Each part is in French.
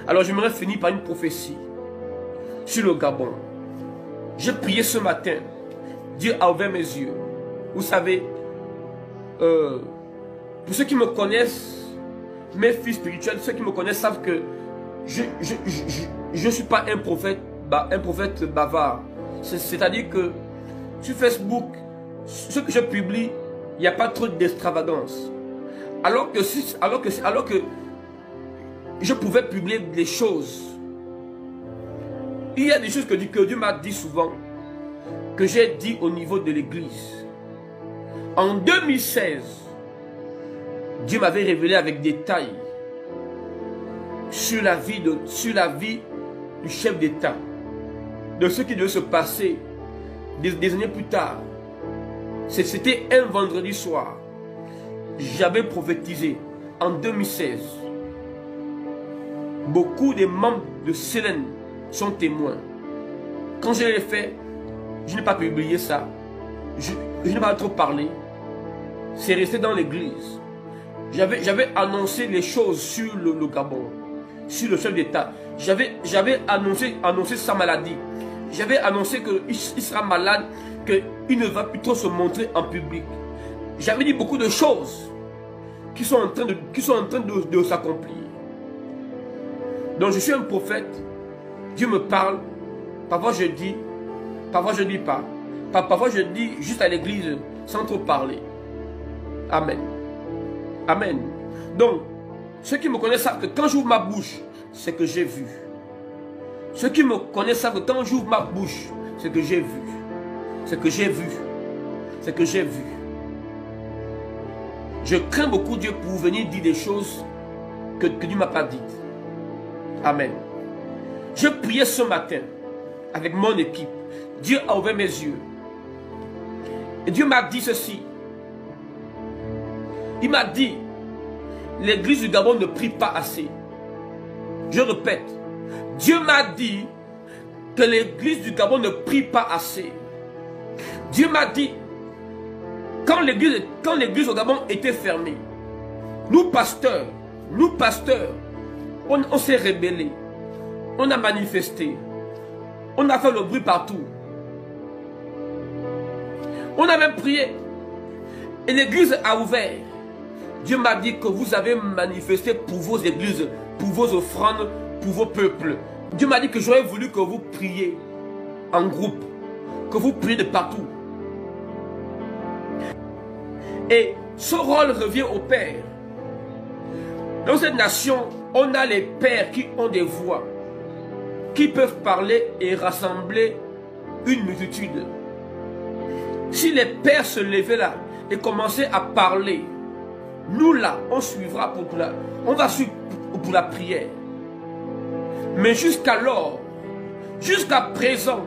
Alors j'aimerais finir par une prophétie sur le Gabon. J'ai prié ce matin. Dieu a ouvert mes yeux. Vous savez, pour ceux qui me connaissent, mes fils spirituels, ceux qui me connaissent savent que je ne suis pas un prophète bavard. C'est-à-dire que sur Facebook, ce que je publie, il n'y a pas trop d'extravagance. Alors que je pouvais publier des choses. Il y a des choses que Dieu m'a dit souvent, que j'ai dit au niveau de l'église. En 2016, Dieu m'avait révélé avec détail sur la vie du chef d'État, de ce qui devait se passer des années plus tard. C'était un vendredi soir. J'avais prophétisé en 2016. Beaucoup de membres de Célène sont témoins. Quand je l'ai fait, je n'ai pas publié ça. Je n'ai pas trop parlé. C'est resté dans l'église. J'avais annoncé les choses sur le Gabon, sur le chef d'État. J'avais annoncé sa maladie. J'avais annoncé qu'il sera malade, qu'il ne va plus trop se montrer en public. J'avais dit beaucoup de choses qui sont en train de s'accomplir. Donc je suis un prophète. Dieu me parle. Parfois je dis pas. Parfois je dis juste à l'église sans trop parler. Amen. Amen. Donc, ceux qui me connaissent savent que quand j'ouvre ma bouche, c'est que j'ai vu. Ceux qui me connaissent savent que quand j'ouvre ma bouche, c'est que j'ai vu. C'est que j'ai vu. C'est que j'ai vu. Je crains beaucoup Dieu pour venir dire des choses que Dieu ne m'a pas dites. Amen. Je priais ce matin avec mon équipe. Dieu a ouvert mes yeux. Et Dieu m'a dit ceci. Il m'a dit, l'église du Gabon ne prie pas assez. Je répète, Dieu m'a dit que l'église du Gabon ne prie pas assez. Dieu m'a dit, quand l'église au Gabon était fermée, nous pasteurs, on s'est rébellés. On a manifesté. On a fait le bruit partout. On a même prié. Et l'église a ouvert. Dieu m'a dit que vous avez manifesté pour vos églises, pour vos offrandes, pour vos peuples. Dieu m'a dit que j'aurais voulu que vous priez en groupe, que vous priez de partout. Et ce rôle revient au Père. Dans cette nation, on a les pères qui ont des voix, qui peuvent parler et rassembler une multitude. Si les pères se levaient là et commençaient à parler, nous là, on suivra on va suivre pour la prière. Mais jusqu'alors, jusqu'à présent,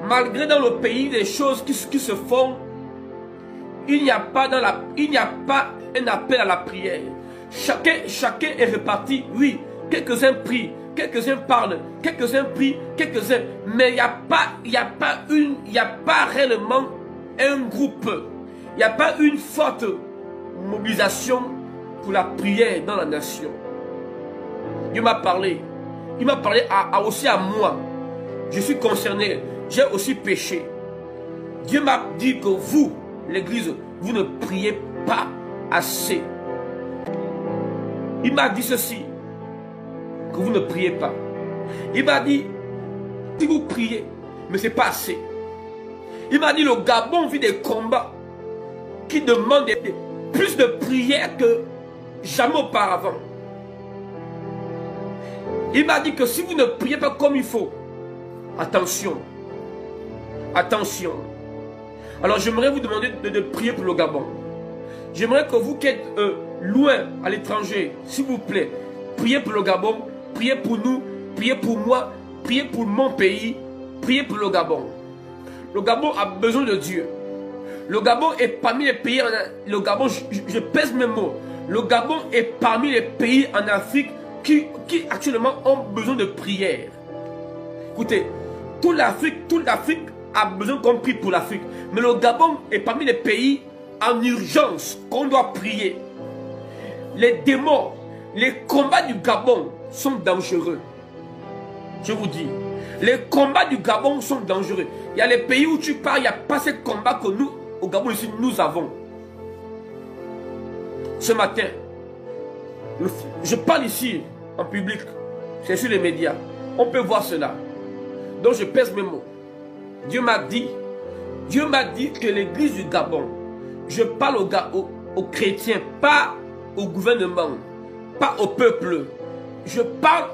malgré dans le pays des choses qui se font, il n'y a pas un appel à la prière. Chacun est reparti. Oui, quelques-uns prient, quelques-uns parlent, quelques-uns prient, quelques-uns. Mais il n'y a pas réellement un groupe. Il n'y a pas une forte mobilisation pour la prière dans la nation. Dieu m'a parlé. Il m'a parlé aussi à moi. Je suis concerné. J'ai aussi péché. Dieu m'a dit que vous, l'église, vous ne priez pas assez. Il m'a dit ceci, que vous ne priez pas. Il m'a dit, si vous priez, mais ce n'est pas assez. Il m'a dit, le Gabon vit des combats qui demandent plus de prières que jamais auparavant. Il m'a dit que si vous ne priez pas comme il faut, attention, attention. Alors j'aimerais vous demander de prier pour le Gabon. J'aimerais que vous qui êtes loin à l'étranger, s'il vous plaît, priez pour le Gabon, priez pour nous, priez pour moi, priez pour mon pays, priez pour le Gabon. Le Gabon a besoin de Dieu. Le Gabon est parmi les pays, le Gabon, je pèse mes mots, le Gabon est parmi les pays en Afrique qui actuellement ont besoin de prière. Écoutez, toute l'Afrique a besoin qu'on prie pour l'Afrique. Mais le Gabon est parmi les pays en urgence qu'on doit prier. Les démons, les combats du Gabon sont dangereux. Je vous dis, les combats du Gabon sont dangereux. Il y a les pays où tu pars, il n'y a pas ces combats que nous, au Gabon ici, nous avons. Ce matin, je parle ici en public, c'est sur les médias. On peut voir cela. Donc je pèse mes mots. Dieu m'a dit que l'église du Gabon, je parle aux chrétiens, pas au gouvernement, pas au peuple. Je parle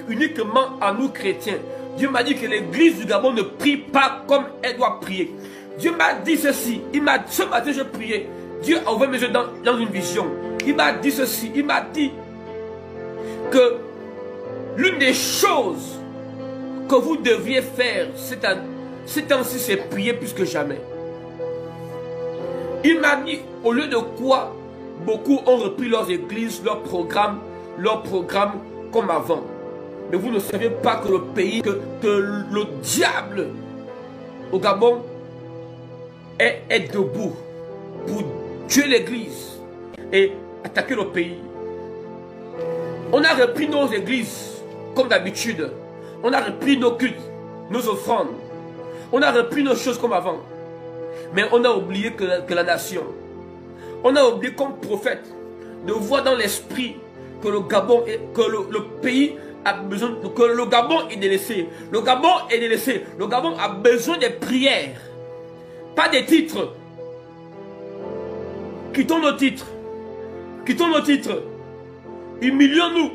uniquement à nous chrétiens. Dieu m'a dit que l'église du Gabon ne prie pas comme elle doit prier. Dieu m'a dit ceci. Ce matin, je priais. Dieu a ouvert mes yeux dans une vision. Il m'a dit ceci. Il m'a dit que l'une des choses que vous deviez faire ces temps-ci, c'est prier plus que jamais. Il m'a dit, au lieu de quoi, beaucoup ont repris leurs églises, leurs programmes comme avant. Mais vous ne savez pas que le pays, que le diable au Gabon est debout pour tuer l'église et attaquer le pays. On a repris nos églises comme d'habitude. On a repris nos cultes, nos offrandes. On a repris nos choses comme avant. Mais on a oublié que la nation, on a oublié comme prophète de voir dans l'esprit que le Gabon, que le pays a besoin, que le Gabon est délaissé. Le Gabon est délaissé. Le Gabon a besoin des prières, pas des titres. Quittons nos titres. Quittons nos titres. Humilions-nous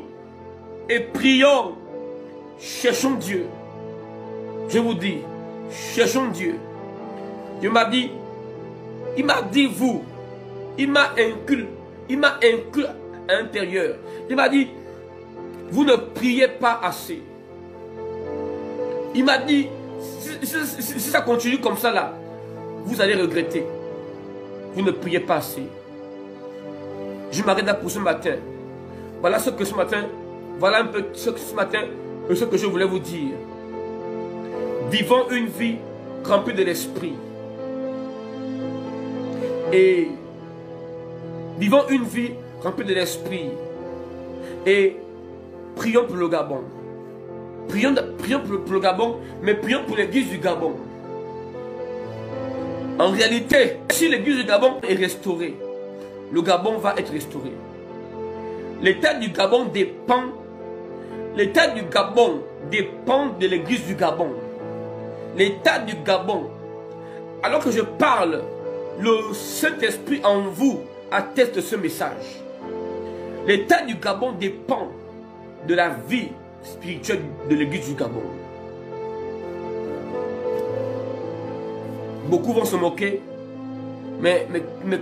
et prions. Cherchons Dieu. Je vous dis, cherchons Dieu. Dieu m'a dit, il m'a dit vous, il m'a inclus à l'intérieur. Il m'a dit, vous ne priez pas assez. Il m'a dit, si ça continue comme ça là, vous allez regretter. Vous ne priez pas assez. Je m'arrête là pour ce matin. Voilà ce que ce matin, voilà un peu ce que je voulais vous dire. Vivons une vie remplie de l'esprit. Et vivons une vie remplie de l'esprit. Et prions pour le Gabon. Prions pour le Gabon, mais prions pour l'église du Gabon. En réalité, si l'église du Gabon est restaurée, le Gabon va être restauré. L'état du Gabon dépend. L'état du Gabon dépend de l'église du Gabon. L'état du Gabon. Alors que je parle, le Saint-Esprit en vous atteste ce message. L'état du Gabon dépend de la vie spirituelle de l'église du Gabon. Beaucoup vont se moquer, mais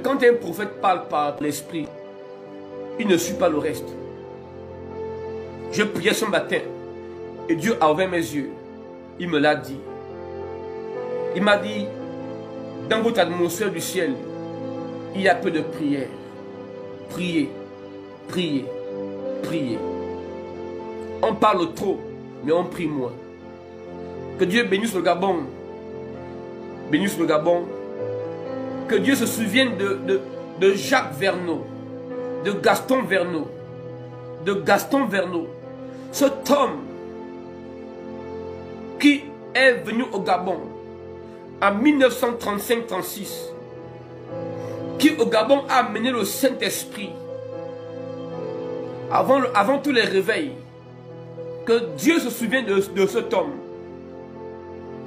quand un prophète parle par l'esprit, il ne suit pas le reste. Je priais ce matin et Dieu a ouvert mes yeux. Il me l'a dit. Il m'a dit, dans votre atmosphère du ciel, il y a peu de prières. Priez, priez, priez. On parle trop, mais on prie moins. Que Dieu bénisse le Gabon. Bénisse le Gabon. Que Dieu se souvienne de Jacques Verneau, de Gaston Verneau, cet homme qui est venu au Gabon en 1935-36, qui au Gabon a amené le Saint-Esprit avant tous les réveils. Que Dieu se souvienne de cet homme.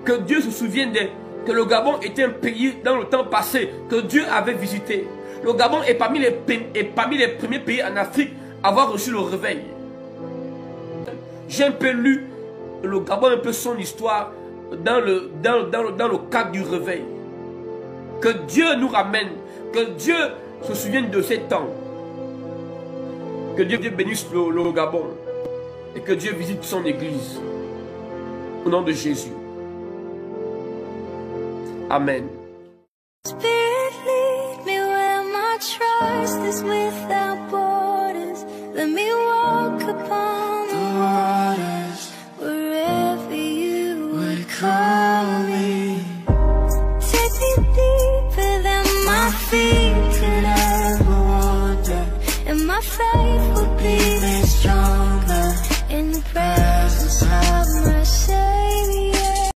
Que Dieu se souvienne que le Gabon était un pays dans le temps passé que Dieu avait visité. Le Gabon est parmi les premiers pays en Afrique à avoir reçu le réveil. J'ai un peu lu le Gabon, un peu son histoire dans le cadre du réveil. Que Dieu nous ramène, que Dieu se souvienne de ces temps. Que Dieu bénisse le Gabon et que Dieu visite son église. Au nom de Jésus. Amen. Spirit, lead me where my trust is without borders. Let me walk upon the waters wherever you would call me. Take me deeper than my feet my faith will be there.